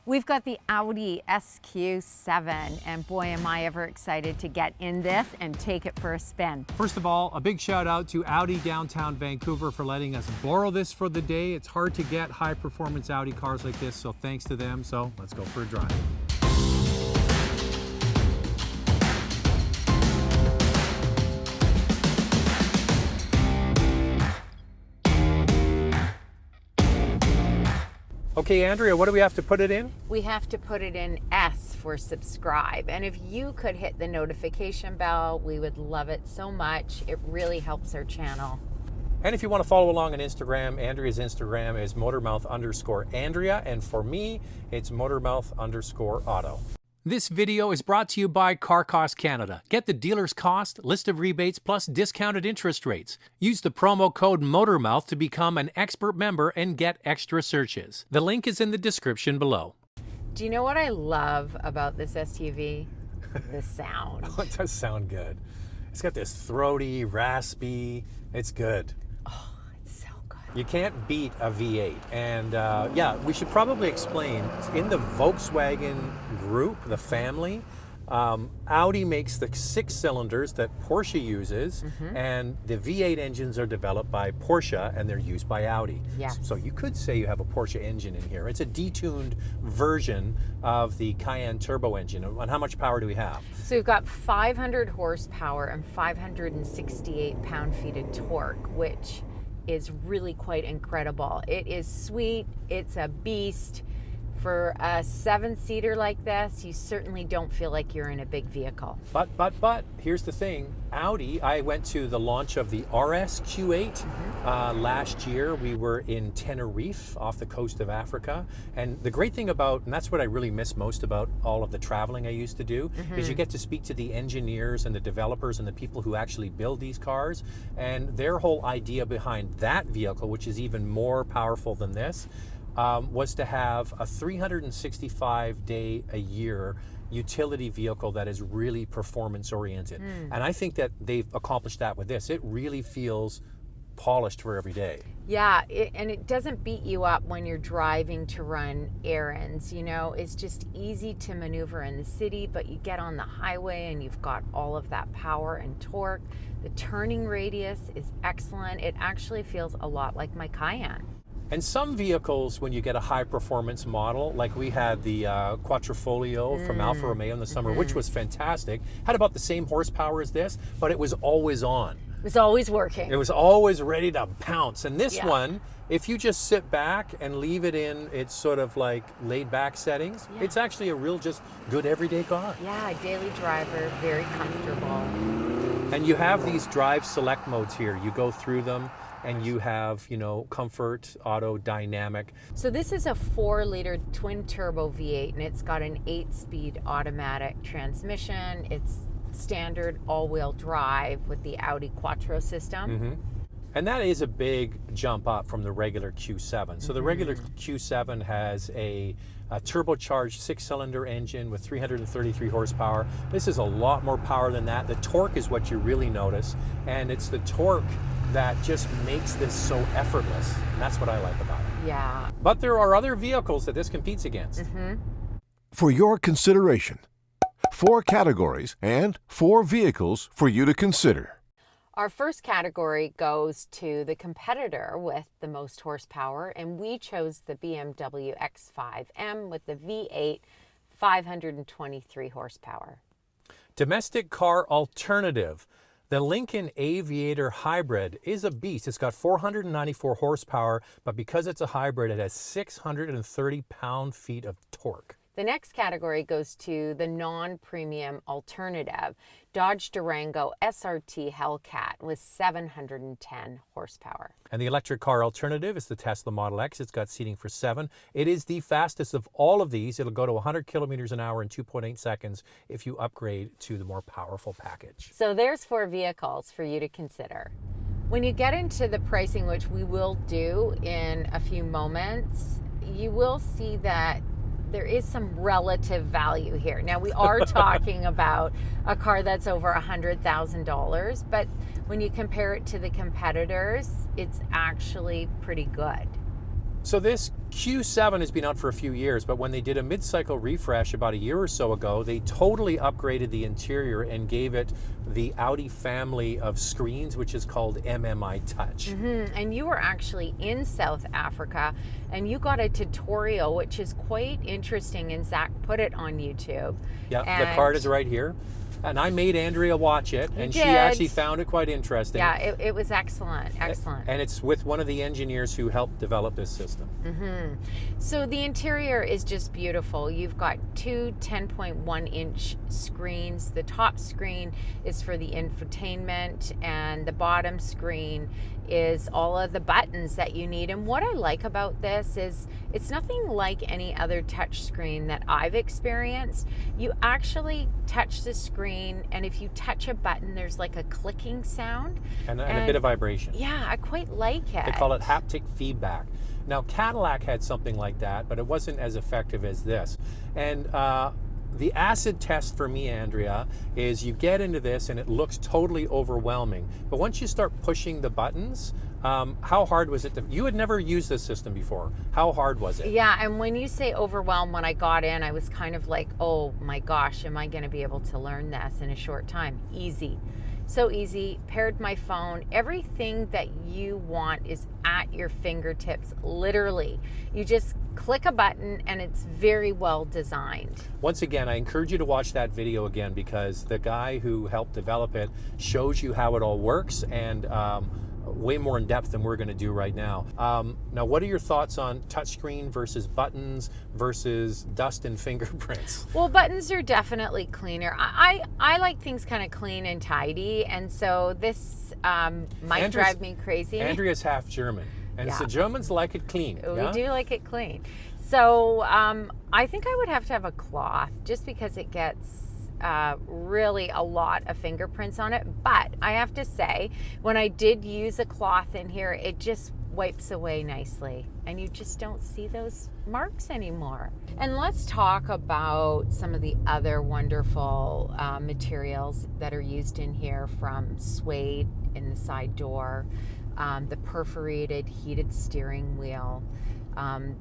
We've got the Audi SQ7, and boy, am I ever excited to get in this and take it for a spin. First of all, a big shout out to Audi downtown Vancouver for letting us borrow this for the day. It's hard to get high performance Audi cars like this, so thanks to them. So let's go for a drive. Okay, Andrea, what do we have to put it in? We have to put it in S for subscribe. And if you could hit the notification bell, we would love it so much. It really helps our channel. And if you want to follow along on Instagram, Andrea's Instagram is motormouth_Andrea. And for me, it's motormouth_auto. This video is brought to you by Car Cost Canada. Get the dealer's cost, list of rebates, plus discounted interest rates. Use the promo code MOTORMOUTH to become an expert member and get extra searches. The link is in the description below. Do you know what I love about this SUV? The sound. Oh, it does sound good. It's got this throaty, raspy, it's good. Oh, it's so good. You can't beat a V8. And yeah, we should probably explain, in the Volkswagen group, the family, Audi makes the 6 cylinders that Porsche uses, and the V8 engines are developed by Porsche and they're used by Audi. Yes. So you could say you have a Porsche engine in here. It's a detuned version of the Cayenne turbo engine. And how much power do we have? So we've got 500 horsepower and 568 pound-feet of torque, which is really quite incredible. It is sweet, it's a beast. For a 7-seater like this, you certainly don't feel like you're in a big vehicle. But, here's the thing. Audi, I went to the launch of the SQ7 last year. We were in Tenerife off the coast of Africa. And the great thing about, and that's what I really miss most about all of the traveling I used to do, is you get to speak to the engineers and the developers and the people who actually build these cars. And their whole idea behind that vehicle, which is even more powerful than this, was to have a 365-day-a-year utility vehicle that is really performance oriented. And I think that they've accomplished that with this. It really feels polished for every day. Yeah, and it doesn't beat you up when you're driving to run errands. You know, it's just easy to maneuver in the city, but you get on the highway and you've got all of that power and torque. The turning radius is excellent. It actually feels a lot like my Cayenne. And some vehicles, when you get a high-performance model, like we had the Quattrofolio from Alfa Romeo in the summer, which was fantastic, had about the same horsepower as this, but it was always on. It was always working. It was always ready to pounce. And this one, if you just sit back and leave it in its sort of like laid-back settings, it's actually a real just good everyday car. Yeah, daily driver, very comfortable. And you have these drive select modes here. You go through them. And you have, you know, comfort, auto, dynamic. So this is a 4-liter twin-turbo V8, and it's got an 8-speed automatic transmission. It's standard all-wheel drive with the Audi Quattro system. And that is a big jump up from the regular Q7. So the regular Q7 has a turbocharged 6-cylinder engine with 333 horsepower. This is a lot more power than that. The torque is what you really notice, and it's the torque that just makes this so effortless. And that's what I like about it. Yeah. But there are other vehicles that this competes against. For your consideration, 4 categories and 4 vehicles for you to consider. Our first category goes to the competitor with the most horsepower, and we chose the BMW X5M with the V8, 523 horsepower. Domestic car alternative. The Lincoln Aviator Hybrid is a beast. It's got 494 horsepower, but because it's a hybrid, it has 630 pound-feet of torque. The next category goes to the non-premium alternative, Dodge Durango SRT Hellcat with 710 horsepower. And the electric car alternative is the Tesla Model X. It's got seating for 7. It is the fastest of all of these. It'll go to 100 kilometers an hour in 2.8 seconds if you upgrade to the more powerful package. So there's 4 vehicles for you to consider. When you get into the pricing, which we will do in a few moments, you will see that there is some relative value here. Now, we are talking about a car that's over $100,000, but when you compare it to the competitors, it's actually pretty good. So this Q7 has been out for a few years, but when they did a mid-cycle refresh about a year or so ago, they totally upgraded the interior and gave it the Audi family of screens, which is called MMI Touch. And you were actually in South Africa, and you got a tutorial, which is quite interesting, and Zach put it on YouTube. Yeah, and the card is right here. And I made Andrea watch it, and she actually found it quite interesting. Yeah, it was excellent, excellent. And it's with one of the engineers who helped develop this system. So the interior is just beautiful. You've got two 10.1-inch screens. The top screen is for the infotainment, and the bottom screen is all of the buttons that you need. And what I like about this is it's nothing like any other touch screen that I've experienced. You actually touch the screen, and if you touch a button, there's like a clicking sound. And a bit of vibration. Yeah, I quite like it. They call it haptic feedback. Now, Cadillac had something like that, but it wasn't as effective as this. And the acid test for me, Andrea, is you get into this and it looks totally overwhelming. But once you start pushing the buttons, how hard was it? You had never used this system before. How hard was it? Yeah, and when you say overwhelmed, when I got in, I was kind of like, oh my gosh, am I going to be able to learn this in a short time? Easy. So easy. Paired my phone. Everything that you want is at your fingertips, literally. You just click a button and it's very well designed. Once again, I encourage you to watch that video again, because the guy who helped develop it shows you how it all works, and way more in depth than we're going to do right now. Now, what are your thoughts on touchscreen versus buttons versus dust and fingerprints? Well, buttons are definitely cleaner. I like things kind of clean and tidy, and so this might drive me crazy. Andrea's half German, and so Germans like it clean. We do like it clean. So I think I would have to have a cloth, just because it gets really a lot of fingerprints on it. But I have to say, when I did use a cloth in here, it just wipes away nicely, and you just don't see those marks anymore. And let's talk about some of the other wonderful materials that are used in here, from suede in the side door, the perforated heated steering wheel,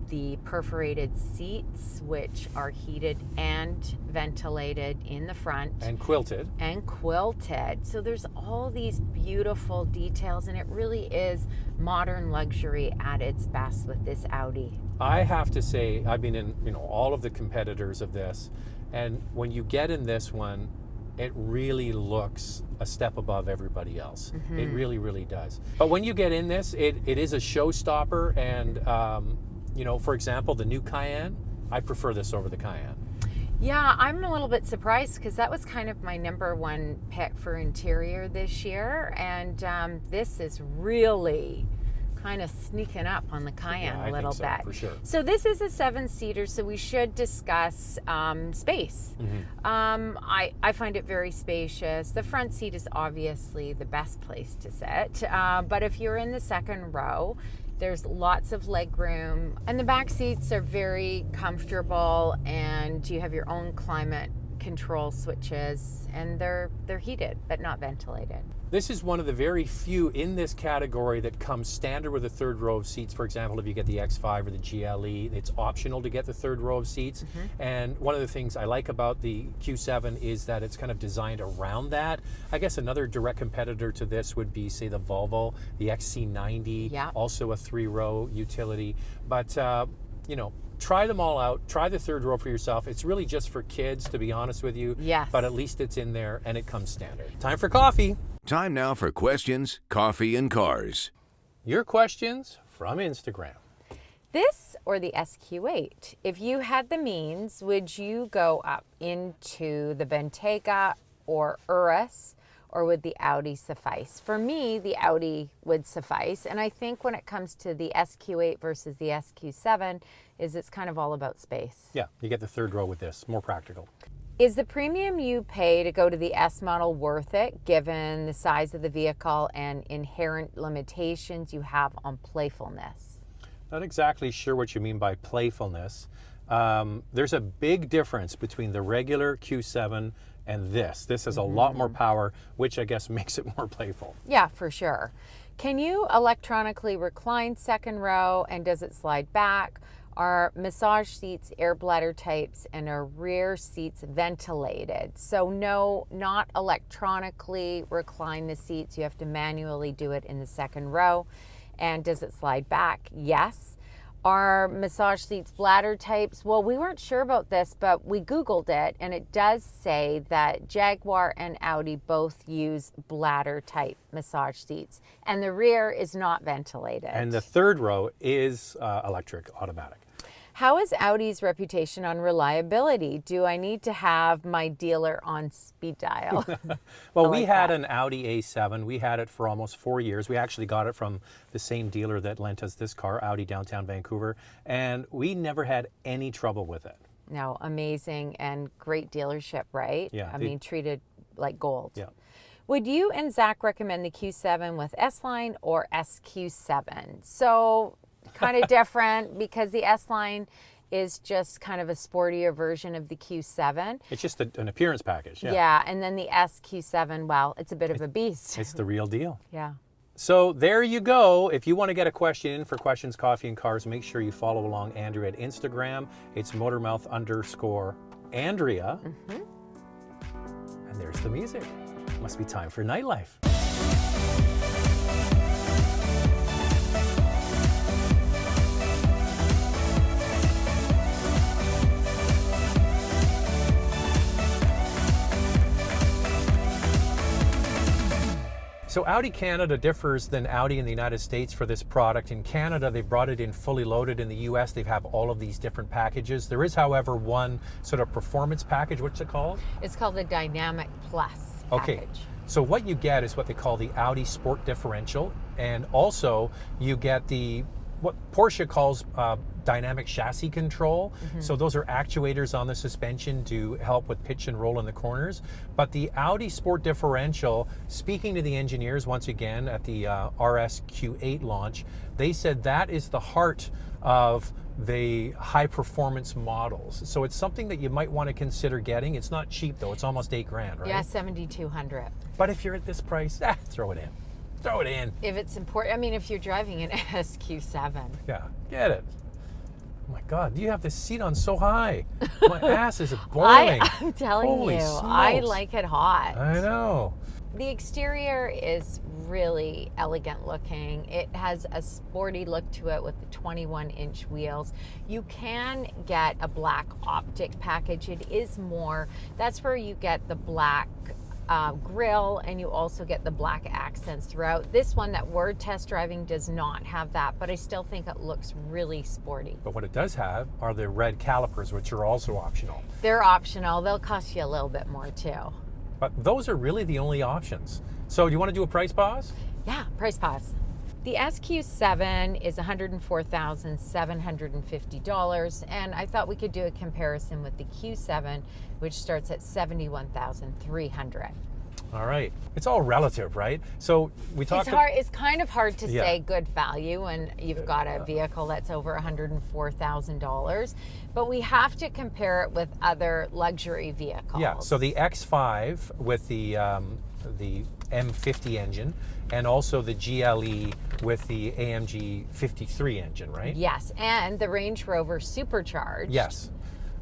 the perforated seats, which are heated and ventilated in the front. And quilted. So there's all these beautiful details, and it really is modern luxury at its best with this Audi. I have to say, I've been in all of the competitors of this, and when you get in this one, it really looks a step above everybody else. It really, really does. But when you get in this, it is a showstopper, and for example, the new Cayenne, I prefer this over the Cayenne. Yeah, I'm a little bit surprised, because that was kind of my #1 pick for interior this year, and this is really kind of sneaking up on the Cayenne a little bit. For sure. So this is a 7-seater, so we should discuss space. I find it very spacious. The front seat is obviously the best place to sit, but if you're in the second row, there's lots of leg room, and the back seats are very comfortable, and you have your own climate control switches, and they're heated but not ventilated. This is one of the very few in this category that comes standard with a third row of seats. For example, if you get the X5 or the GLE, it's optional to get the third row of seats. And one of the things I like about the Q7 is that it's kind of designed around that. I guess another direct competitor to this would be, say, the Volvo, the XC90, also a 3-row utility. But, try them all out. Try the third row for yourself. It's really just for kids, to be honest with you. Yes. But at least it's in there and it comes standard. Time for coffee. Time now for questions, coffee, and cars. Your questions from Instagram. This or the SQ8? If you had the means, would you go up into the Bentayga or Urus, or would the Audi suffice? For me, the Audi would suffice. And I think when it comes to the SQ8 versus the SQ7, it's kind of all about space. Yeah, you get the third row with this, more practical. Is the premium you pay to go to the S model worth it, given the size of the vehicle and inherent limitations you have on playfulness? Not exactly sure what you mean by playfulness. There's a big difference between the regular Q7 and this. This has a lot more power, which I guess makes it more playful. Yeah, for sure. Can you electronically recline second row, and does it slide back? Our massage seats, air bladder types, and our rear seats ventilated. So no, not electronically recline the seats. You have to manually do it in the second row. And does it slide back? Yes. Our massage seats bladder types, well, we weren't sure about this, but we Googled it, and it does say that Jaguar and Audi both use bladder type massage seats, and the rear is not ventilated. And the third row is electric automatic. How is Audi's reputation on reliability? Do I need to have my dealer on speed dial? Well, we had an Audi A7. We had it for almost 4 years. We actually got it from the same dealer that lent us this car, Audi downtown Vancouver, and we never had any trouble with it. No, amazing and great dealership, right? Yeah. I mean, treated like gold. Yeah. Would you and Zach recommend the Q7 with S-Line or SQ7? So kind of different because the S-Line is just kind of a sportier version of the Q7. It's just an appearance package. Yeah. Yeah, and then the SQ7, well, it's a bit of a beast. It's the real deal. Yeah. So there you go. If you want to get a question in for Questions, Coffee, and Cars, make sure you follow along Andrea at Instagram. It's motormouth_Andrea. And there's the music. Must be time for nightlife. So Audi Canada differs than Audi in the United States for this product. In Canada, they brought it in fully loaded. In the US, they have all of these different packages. There is, however, one sort of performance package. What's it called? It's called the Dynamic Plus package. So what you get is what they call the Audi Sport Differential, and also you get the what Porsche calls dynamic chassis control. So those are actuators on the suspension to help with pitch and roll in the corners. But the Audi Sport Differential, speaking to the engineers once again at the RSQ8 launch, they said that is the heart of the high performance models. So it's something that you might want to consider getting. It's not cheap though, it's almost $8,000, right? Yeah, $7,200. But if you're at this price, throw it in. Throw it in. If it's important, I mean, if you're driving an SQ7. Yeah, get it. Oh my God, you have this seat on so high. My ass is boiling. I'm telling Holy you, smokes. I like it hot. I know. The exterior is really elegant looking. It has a sporty look to it with the 21-inch wheels. You can get a black optic package. It is more, that's where you get the black grille, and you also get the black accents throughout. This one that we're test driving does not have that, but I still think it looks really sporty. But what it does have are the red calipers, which are also optional. They're optional. They'll cost you a little bit more too. But those are really the only options. So do you want to do a price pause? Yeah, price pause. The SQ7 is $104,750, and I thought we could do a comparison with the Q7, which starts at $71,300. All right. It's all relative, right? So we talked. It's kind of hard to say good value when you've got a vehicle that's over $104,000, but we have to compare it with other luxury vehicles. Yeah. So the X5 with the M50 engine, and also the GLE with the AMG 53 engine, right? Yes, and the Range Rover Supercharged. Yes.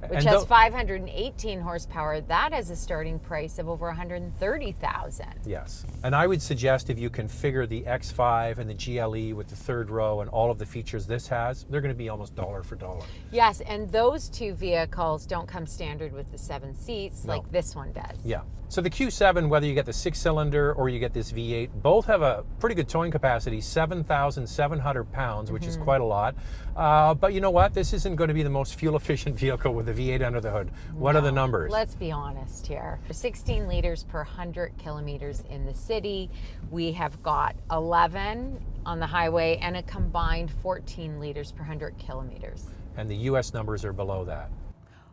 Which has 518 horsepower. That has a starting price of over $130,000. Yes. And I would suggest if you configure the X5 and the GLE with the third row and all of the features this has, they're going to be almost dollar for dollar. Yes, and those two vehicles don't come standard with the 7 seats like this one does. Yeah. So the Q7, whether you get the 6-cylinder or you get this V8, both have a pretty good towing capacity, 7,700 pounds, which is quite a lot. But you know what? This isn't going to be the most fuel-efficient vehicle with a V8 under the hood. What are the numbers? Let's be honest here. 16 liters per 100 kilometers in the city. We have got 11 on the highway and a combined 14 liters per 100 kilometers. And the US numbers are below that.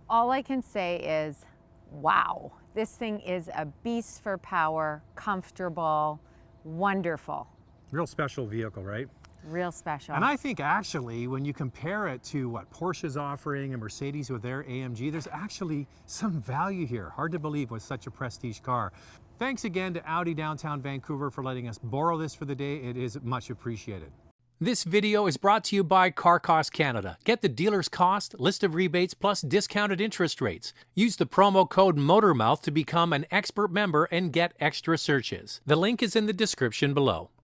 All I can say is, wow. This thing is a beast for power, comfortable, wonderful. Real special vehicle, right? Real special. And I think actually when you compare it to what Porsche's offering and Mercedes with their AMG, there's actually some value here. Hard to believe with such a prestige car. Thanks again to Audi Downtown Vancouver for letting us borrow this for the day. It is much appreciated. This video is brought to you by Car Cost Canada. Get the dealer's cost, list of rebates, plus discounted interest rates. Use the promo code MOTORMOUTH to become an expert member and get extra searches. The link is in the description below.